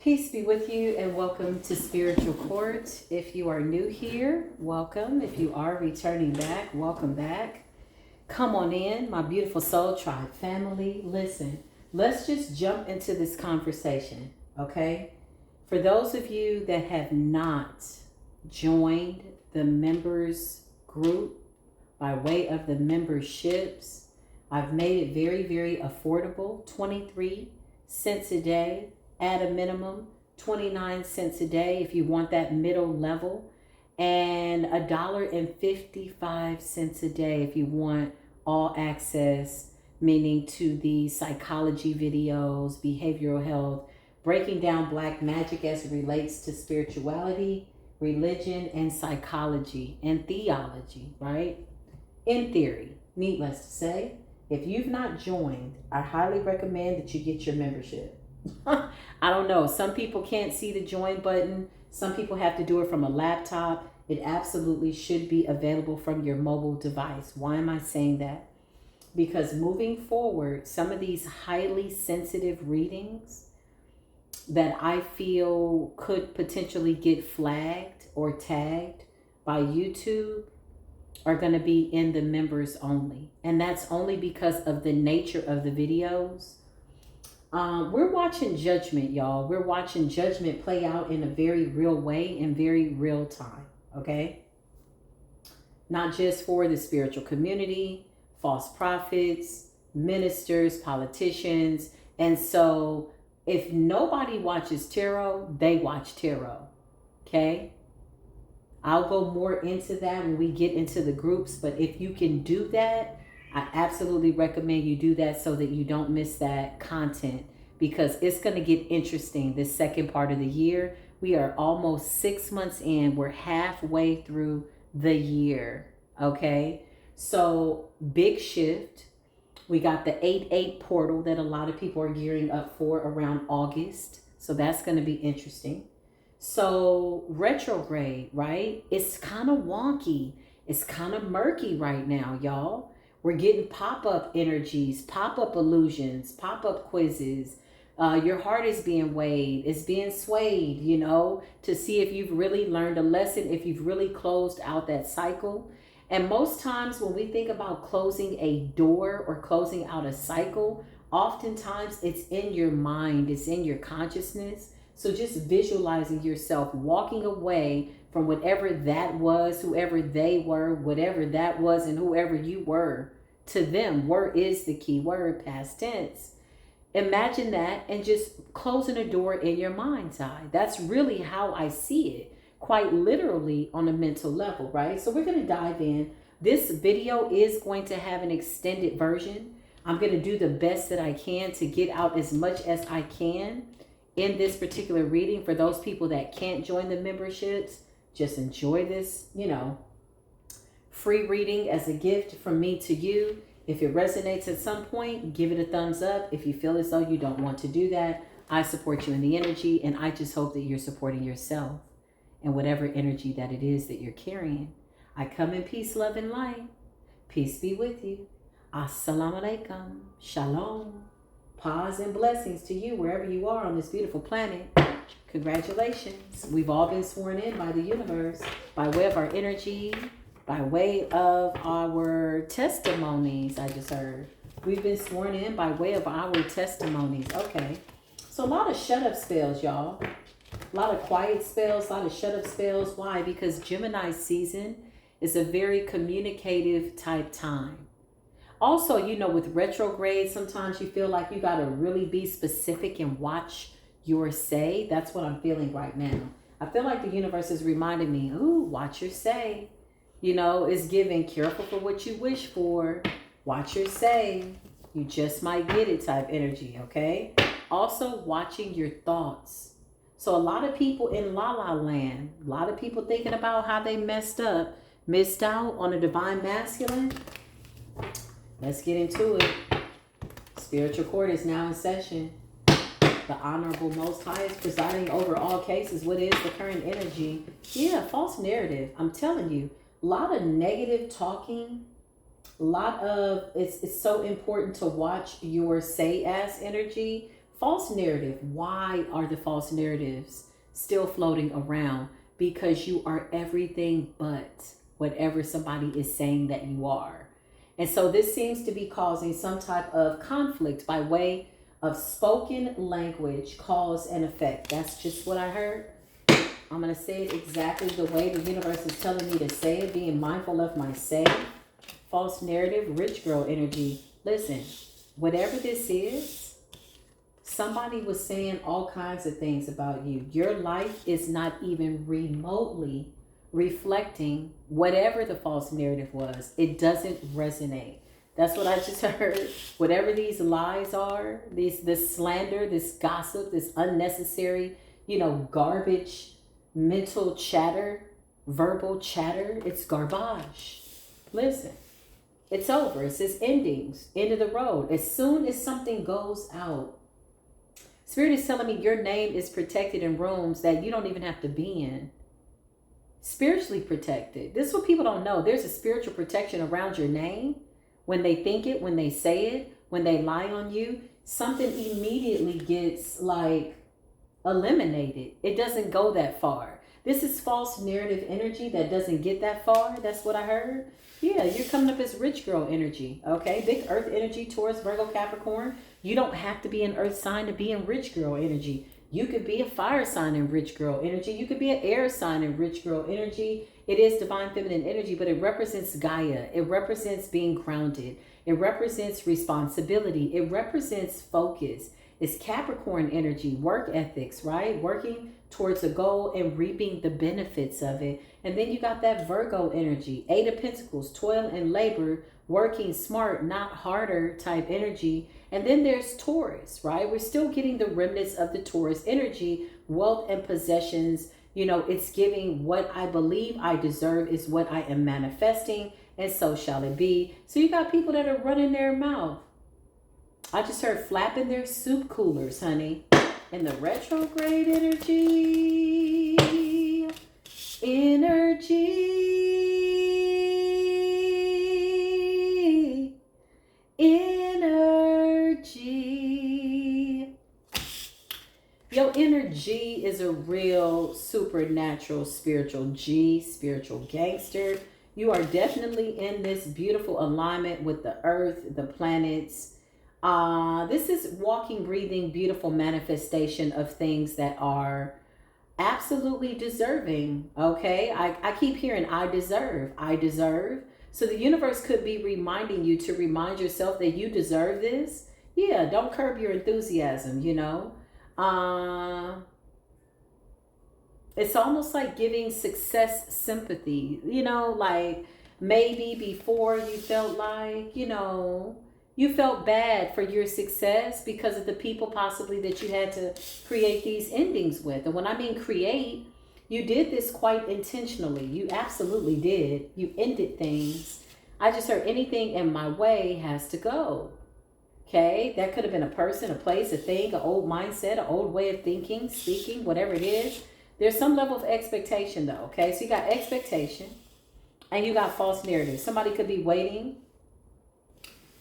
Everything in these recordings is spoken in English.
Peace be with you and welcome to Spiritual Court. If you are new here, welcome. If you are returning back, welcome back. Come on in, my beautiful Soul Tribe family. Listen, let's just jump into this conversation, okay? For those of you that have not joined the members group by way of the memberships, I've made it very, very affordable, 23 cents a day. At a minimum, 29 cents a day if you want that middle level, and $1.55 a day if you want all access, meaning to the psychology videos, behavioral health, breaking down black magic as it relates to spirituality, religion, and psychology and theology, right? In theory, needless to say, if you've not joined, I highly recommend that you get your membership. I don't know. Some people can't see the join button. Some people have to do it from a laptop. It absolutely should be available from your mobile device. Why am I saying that? Because moving forward, some of these highly sensitive readings that I feel could potentially get flagged or tagged by YouTube are going to be in the members only. And that's only because of the nature of the videos. We're watching judgment, y'all. We're watching judgment play out in a very real way, in very real time, okay? Not just for the spiritual community, false prophets, ministers, politicians. And so if nobody watches tarot, they watch tarot, okay? I'll go more into that when we get into the groups, but if you can do that, I absolutely recommend you do that so that you don't miss that content, because it's going to get interesting this second part of the year. We are almost 6 months in. We're halfway through the year, okay? So big shift. We got the 8/8 portal that a lot of people are gearing up for around August. So that's going to be interesting. So retrograde, right? It's kind of wonky. It's kind of murky right now, y'all. We're getting pop-up energies, pop-up illusions, pop-up quizzes. Your heart is being weighed, it's being swayed, you know, to see if you've really learned a lesson, if you've really closed out that cycle. And most times when we think about closing a door or closing out a cycle, oftentimes it's in your mind, it's in your consciousness. So just visualizing yourself walking away from whatever that was, whoever they were, whatever that was, and whoever you were to them. Were is the key word, past tense. Imagine that and just closing a door in your mind's eye. That's really how I see it, quite literally on a mental level, right? So we're going to dive in. This video is going to have an extended version. I'm going to do the best that I can to get out as much as I can in this particular reading. For those people that can't join the memberships, just enjoy this, you know, free reading as a gift from me to you. If it resonates at some point, give it a thumbs up. If you feel as though you don't want to do that, I support you in the energy, and I just hope that you're supporting yourself and whatever energy that it is that you're carrying. I come in peace, love, and light. Peace be with you. Assalamu alaikum. Shalom. Pause and blessings to you wherever you are on this beautiful planet. Congratulations. We've all been sworn in by the universe, by way of our energy, by way of our testimonies. I just heard we've been sworn in by way of our testimonies. Okay. So a lot of shut up spells, y'all. A lot of quiet spells, a lot of shut up spells. Why? Because Gemini season is a very communicative type time. Also, you know, with retrograde, sometimes you feel like you got to really be specific and watch your say. That's what I'm feeling right now. I feel like the universe is reminding me, ooh, watch your say. You know, it's giving careful for what you wish for. Watch your say. You just might get it type energy, okay? Also, watching your thoughts. So a lot of people in La La Land, a lot of people thinking about how they missed out on a divine masculine. Let's get into it. Spiritual court is now in session. The Honorable Most High is presiding over all cases. What is the current energy? Yeah, false narrative. I'm telling you. A lot of negative talking, a lot of, it's so important to watch your say-ass energy False narrative. Why are the false narratives still floating around? Because you are everything but whatever somebody is saying that you are. And so this seems to be causing some type of conflict by way of spoken language, cause and effect. That's just what I heard. I'm going to say it exactly the way the universe is telling me to say it, being mindful of my say. False narrative, rich girl energy. Listen, whatever this is, somebody was saying all kinds of things about you. Your life is not even remotely reflecting whatever the false narrative was. It doesn't resonate. That's what I just heard. Whatever these lies are, this slander, this gossip, this unnecessary, garbage, mental chatter, verbal chatter, it's garbage. Listen, it's over. It says endings, end of the road. As soon as something goes out, Spirit is telling me your name is protected in rooms that you don't even have to be in. Spiritually protected. This is what people don't know. There's a spiritual protection around your name. When they think it, when they say it, when they lie on you, something immediately gets eliminated. It doesn't go that far. This is false narrative energy that doesn't get that far. That's what I heard. Yeah, you're coming up as rich girl energy. Okay, big earth energy, Taurus, Virgo, Capricorn. You don't have to be an earth sign to be in rich girl energy. You could be a fire sign in rich girl energy. You could be an air sign in rich girl energy. It is divine feminine energy, but it represents Gaia. It represents being grounded. It represents responsibility. It represents focus. It's Capricorn energy, work ethics, right? Working towards a goal and reaping the benefits of it. And then you got that Virgo energy, 8 of Pentacles, toil and labor, working smart, not harder type energy. And then there's Taurus, right? We're still getting the remnants of the Taurus energy, wealth and possessions. It's giving what I believe I deserve is what I am manifesting, and so shall it be. So you got people that are running their mouth. I just heard flapping their soup coolers, honey. And the retrograde energy. Your energy is a real supernatural spiritual spiritual gangster. You are definitely in this beautiful alignment with the earth, the planets. This is walking, breathing, beautiful manifestation of things that are absolutely deserving. Okay, I keep hearing I deserve. So the universe could be reminding you to remind yourself that you deserve this. Yeah, don't curb your enthusiasm, It's almost like giving success sympathy, like maybe before you felt like, you felt bad for your success because of the people possibly that you had to create these endings with. And when I mean create, you did this quite intentionally. You absolutely did. You ended things. I just heard anything in my way has to go. Okay, that could have been a person, a place, a thing, an old mindset, an old way of thinking, speaking, whatever it is. There's some level of expectation though, okay? So you got expectation and you got false narrative. Somebody could be waiting.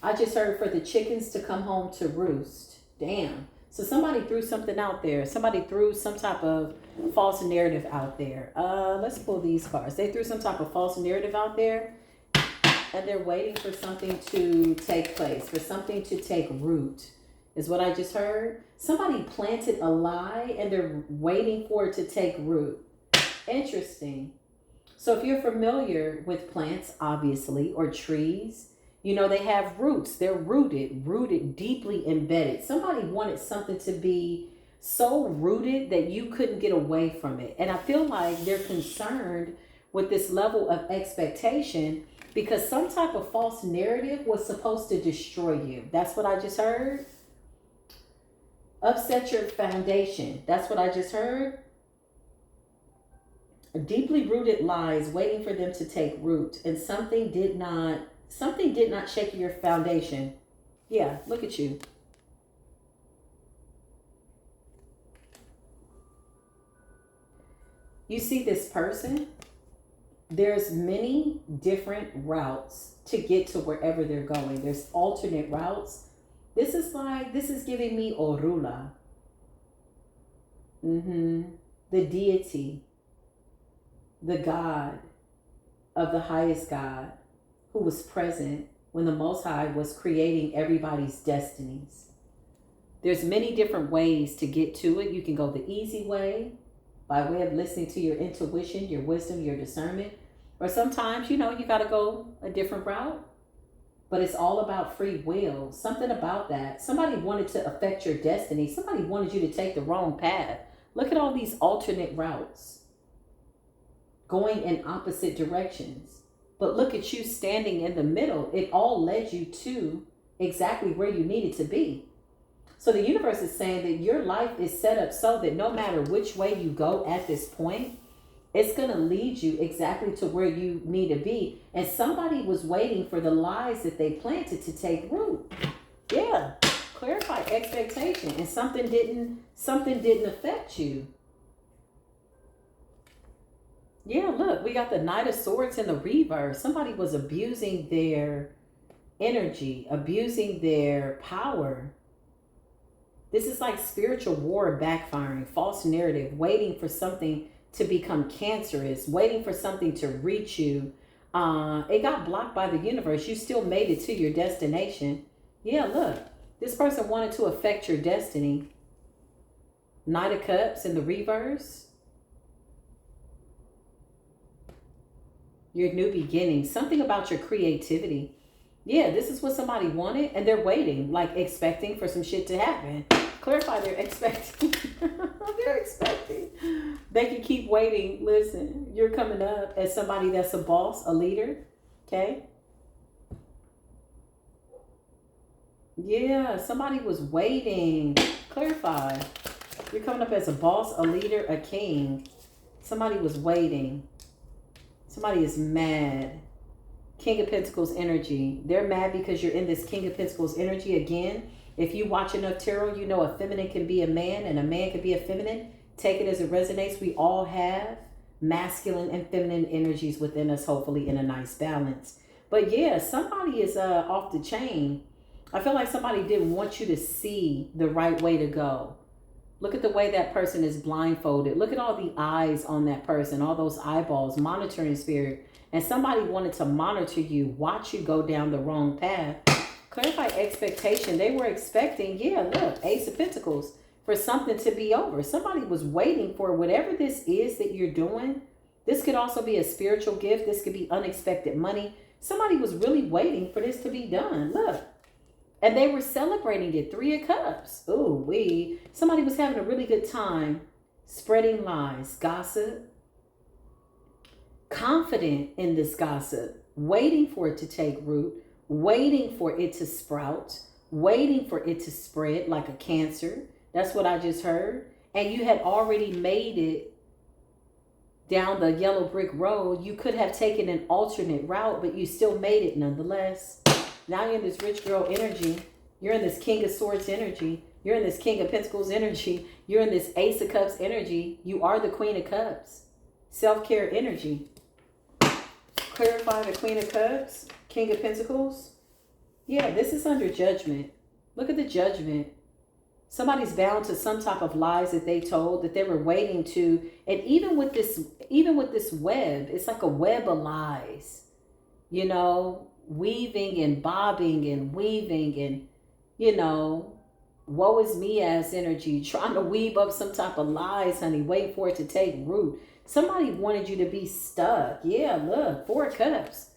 I just heard for the chickens to come home to roost. Damn. So somebody threw something out there. Somebody threw some type of false narrative out there. Let's pull these cards. They threw some type of false narrative out there. And they're waiting for something to take place, for something to take root, is what I just heard. Somebody planted a lie and they're waiting for it to take root. Interesting. So if you're familiar with plants, obviously, or trees, they have roots. They're rooted, deeply embedded. Somebody wanted something to be so rooted that you couldn't get away from it. And I feel like they're concerned with this level of expectation because some type of false narrative was supposed to destroy you. That's what I just heard. Upset your foundation. That's what I just heard. Deeply rooted lies waiting for them to take root. And something did not shake your foundation. Yeah, look at you. You see this person? There's many different routes to get to wherever they're going. There's alternate routes. This is giving me Orula. The deity, the God of the highest God, who was present when the Most High was creating everybody's destinies. There's many different ways to get to it. You can go the easy way by way of listening to your intuition, your wisdom, your discernment. Or sometimes, you got to go a different route. But it's all about free will. Something about that. Somebody wanted to affect your destiny. Somebody wanted you to take the wrong path. Look at all these alternate routes going in opposite directions. But look at you standing in the middle. It all led you to exactly where you needed to be. So the universe is saying that your life is set up so that no matter which way you go at this point, it's going to lead you exactly to where you need to be. And somebody was waiting for the lies that they planted to take root. Yeah. Clarify expectation. And something didn't affect you. Yeah, look, we got the Knight of Swords in the reverse. Somebody was abusing their energy, abusing their power. This is like spiritual war backfiring, false narrative, waiting for something to become cancerous, waiting for something to reach you. It got blocked by the universe. You still made it to your destination. Yeah, look, this person wanted to affect your destiny. Knight of Cups in the reverse. Your new beginning. Something about your creativity. Yeah, this is what somebody wanted and they're waiting, like expecting for some shit to happen. Clarify, they're expecting. They're expecting. They can keep waiting. Listen, you're coming up as somebody that's a boss, a leader. Okay? Yeah, somebody was waiting. Clarify. You're coming up as a boss, a leader, a king. Somebody was waiting. Somebody is mad. King of Pentacles energy. They're mad because you're in this King of Pentacles energy. Again, if you watch enough tarot, you know a feminine can be a man and a man can be a feminine. Take it as it resonates. We all have masculine and feminine energies within us, hopefully in a nice balance. But yeah, somebody is off the chain. I feel like somebody didn't want you to see the right way to go. Look at the way that person is blindfolded. Look at all the eyes on that person, all those eyeballs, monitoring spirit. And somebody wanted to monitor you, watch you go down the wrong path. Clarify expectation. They were expecting, yeah, look, Ace of Pentacles, for something to be over. Somebody was waiting for whatever this is that you're doing. This could also be a spiritual gift. This could be unexpected money. Somebody was really waiting for this to be done. Look. And they were celebrating it. 3 of Cups. Ooh, somebody was having a really good time spreading lies, gossip, confident in this gossip, waiting for it to take root, waiting for it to sprout, waiting for it to spread like a cancer. That's what I just heard. And you had already made it down the yellow brick road. You could have taken an alternate route, but you still made it nonetheless. Now you're in this rich girl energy. You're in this King of Swords energy. You're in this King of Pentacles energy. You're in this Ace of Cups energy. You are the Queen of Cups. Self-care energy. Clarify the Queen of Cups. King of Pentacles. Yeah, this is under judgment. Look at the judgment. Somebody's bound to some type of lies that they told, that they were waiting to. And even with this web, it's like a web of lies. You know, weaving and bobbing and weaving and, you know, woe is me ass energy, trying to weave up some type of lies, honey, waiting for it to take root. Somebody wanted you to be stuck. Yeah, look, 4 of Cups.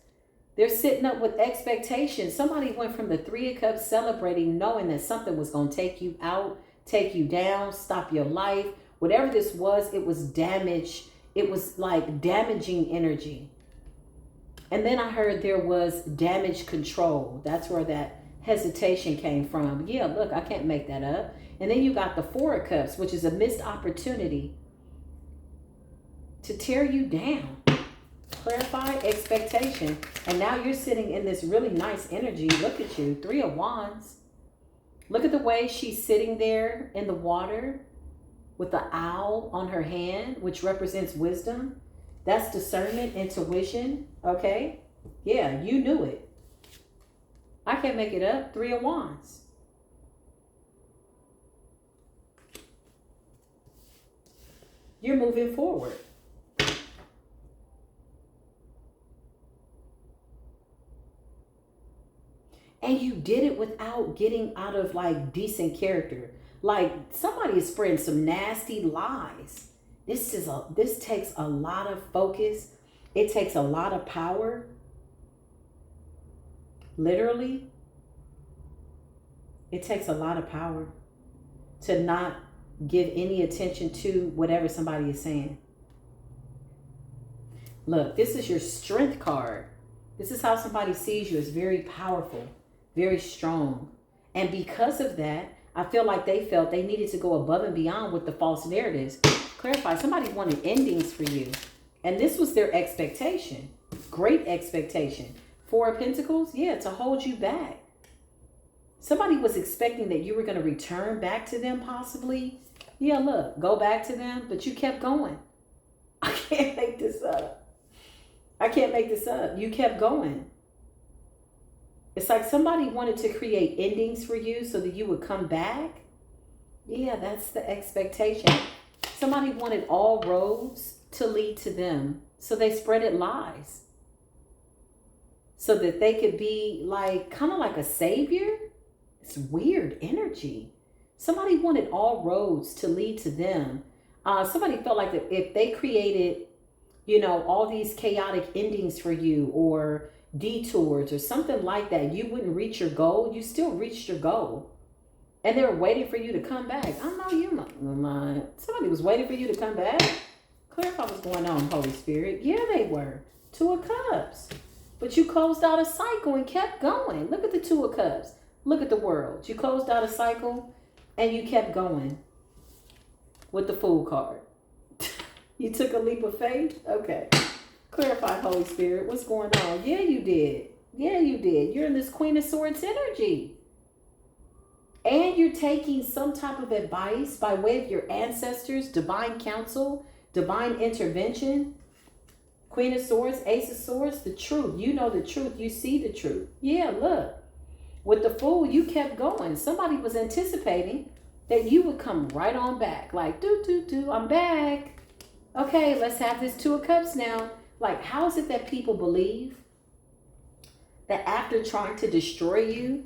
They're sitting up with expectations. Somebody went from the 3 of Cups celebrating, knowing that something was going to take you out, take you down, stop your life. Whatever this was, it was damage. It was like damaging energy. And then I heard there was damage control. That's where that hesitation came from. Yeah, look, I can't make that up. And then you got the 4 of Cups, which is a missed opportunity to tear you down. Clarify expectation. And now you're sitting in this really nice energy. Look at you. 3 of Wands. Look at the way she's sitting there in the water with the owl on her hand, which represents wisdom. That's discernment, intuition. Okay? Yeah, you knew it. I can't make it up. 3 of Wands. You're moving forward. And you did it without getting out of like decent character. Like somebody is spreading some nasty lies. This takes a lot of focus. It takes a lot of power. Literally, it takes a lot of power to not give any attention to whatever somebody is saying. Look, this is your strength card. This is how somebody sees you as very powerful, very strong. And because of that, I feel like they felt they needed to go above and beyond with the false narratives. Clarify, somebody wanted endings for you. And this was their expectation. Great expectation. Four of Pentacles, yeah, to hold you back. Somebody was expecting that you were going to return back to them possibly. Yeah, look, go back to them, but you kept going. I can't make this up. I can't make this up. You kept going. It's like somebody wanted to create endings for you so that you would come back. Yeah, that's the expectation. Somebody wanted all roads to lead to them. So they spreaded lies. So that they could be like, kind of like a savior. It's weird energy. Somebody wanted all roads to lead to them. Somebody felt like that if they created, you know, all these chaotic endings for you or detours or something like that, you wouldn't reach your goal. You still reached your goal. And they were waiting for you to come back. I know you might. Somebody was waiting for you to come back. Clarify what's going on, Holy Spirit. Yeah, they were. Two of Cups. But you closed out a cycle and kept going. Look at the Two of Cups. Look at the world. You closed out a cycle and you kept going with the Fool card. You took a leap of faith? Okay. Clarify, Holy Spirit. What's going on? Yeah, you did. Yeah, you did. You're in this Queen of Swords energy. And you're taking some type of advice by way of your ancestors, divine counsel, divine intervention. Queen of Swords, Ace of Swords, the truth. You know the truth. You see the truth. Yeah, look. With the Fool, you kept going. Somebody was anticipating that you would come right on back. Like, I'm back. Okay, let's have this Two of Cups now. Like, how is it that people believe that after trying to destroy you,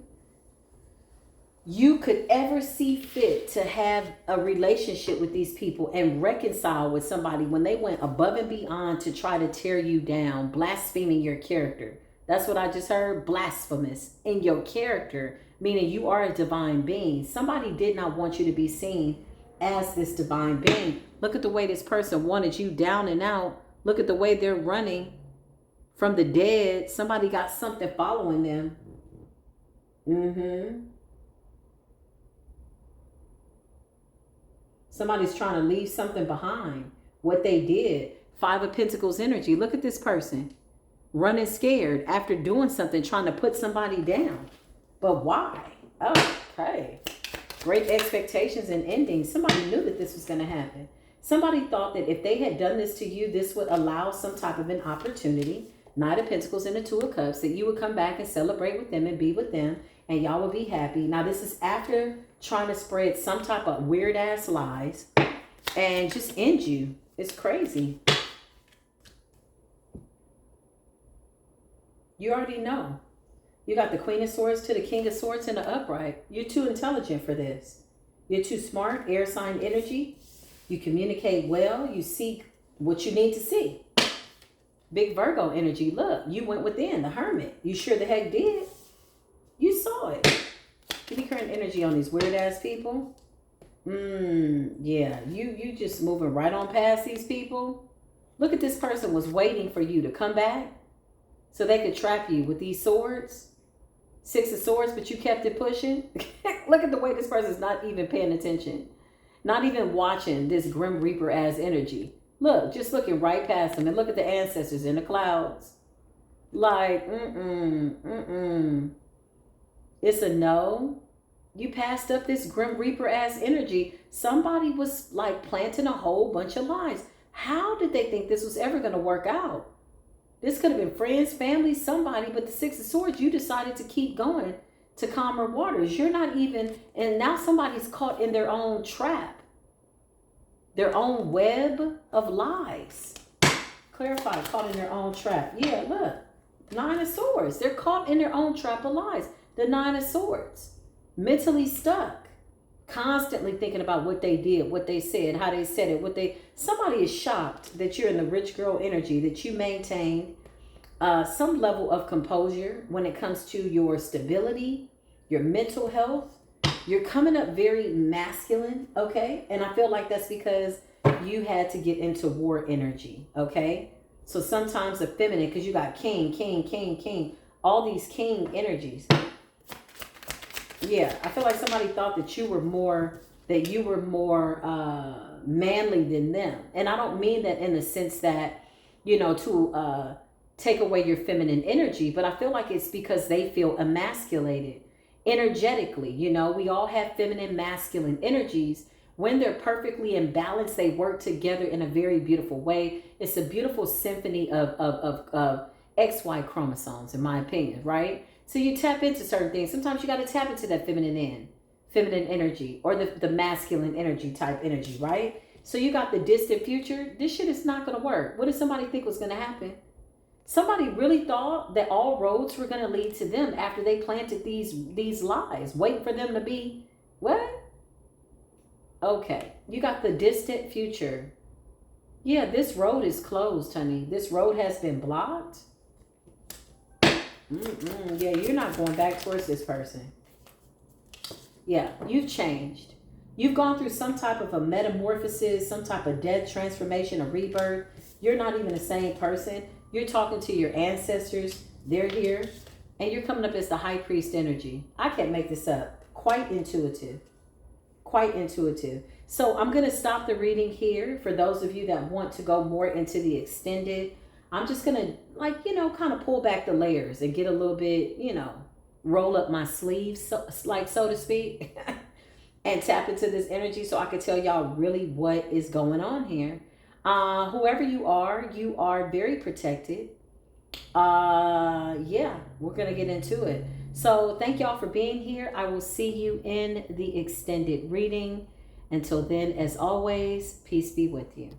you could ever see fit to have a relationship with these people and reconcile with somebody when they went above and beyond to try to tear you down, blaspheming your character? That's what I just heard. Blasphemous in your character, meaning you are a divine being. Somebody did not want you to be seen as this divine being. Look at the way this person wanted you down and out. Look at the way they're running from the dead. Somebody got something following them. Somebody's trying to leave something behind. What they did. Five of Pentacles energy. Look at this person. Running scared after doing something, trying to put somebody down. But why? Okay. Great expectations and endings. Somebody knew that this was going to happen. Somebody thought that if they had done this to you, this would allow some type of an opportunity. Knight of Pentacles and the Two of Cups. That you would come back and celebrate with them and be with them. And y'all would be happy. Now this is after trying to spread some type of weird ass lies. And just end you. It's crazy. You already know. You got the Queen of Swords to the King of Swords in the upright. You're too intelligent for this. You're too smart. Air sign energy. You communicate well. You seek what you need to see. Big Virgo energy. Look, you went within, the Hermit. You sure the heck did. You saw it. Give me current energy on these weird ass people. Yeah, you just moving right on past these people. Look at this person was waiting for you to come back so they could trap you with these swords. Six of Swords, but you kept it pushing. Look at the way this person's not even paying attention. Not even watching this Grim Reaper ass energy. Look, just looking right past them. And look at the ancestors in the clouds. Like, It's a no. You passed up this Grim Reaper ass energy. Somebody was like planting a whole bunch of lies. How did they think this was ever going to work out? This could have been friends, family, somebody, but the Six of Swords, you decided to keep going to calmer waters. You're not even, and now somebody's caught in their own trap. their own web of lies. Clarify, caught in their own trap. Yeah, look. 9 of Swords. They're caught in their own trap of lies. The 9 of Swords. Mentally stuck. Constantly thinking about what they did, what they said, how they said it, somebody is shocked that you're in the rich girl energy, that you maintain some level of composure when it comes to your stability, your mental health. You're coming up very masculine, okay? And I feel like that's because you had to get into war energy, okay? So sometimes the feminine, because you got king, king, king, king, all these king energies. Yeah, I feel like somebody thought that you were more manly than them. And I don't mean that in the sense that, to take away your feminine energy, but I feel like it's because they feel emasculated energetically. We all have feminine, masculine energies. When they're perfectly in balance, they work together in a very beautiful way. It's a beautiful symphony of XY chromosomes, in my opinion, right? So you tap into certain things. Sometimes you got to tap into that feminine energy, or the masculine energy type energy, right? So you got the distant future. This shit is not going to work. What did somebody think was going to happen? Somebody really thought that all roads were going to lead to them after they planted these lies, waiting for them to be, what? Okay, you got the distant future. Yeah, this road is closed, honey. This road has been blocked. Yeah, you're not going back towards this person. Yeah, you've changed. You've gone through some type of a metamorphosis, some type of death, transformation, a rebirth. You're not even the same person. You're talking to your ancestors. They're here. And you're coming up as the high priest energy. I can't make this up. Quite intuitive. Quite intuitive. So I'm going to stop the reading here for those of you that want to go more into the extended. I'm just going to, kind of pull back the layers and get a little bit, roll up my sleeves, so to speak, and tap into this energy so I can tell y'all really what is going on here. Whoever you are very protected. Yeah, we're going to get into it. So thank y'all for being here. I will see you in the extended reading. Until then, as always, peace be with you.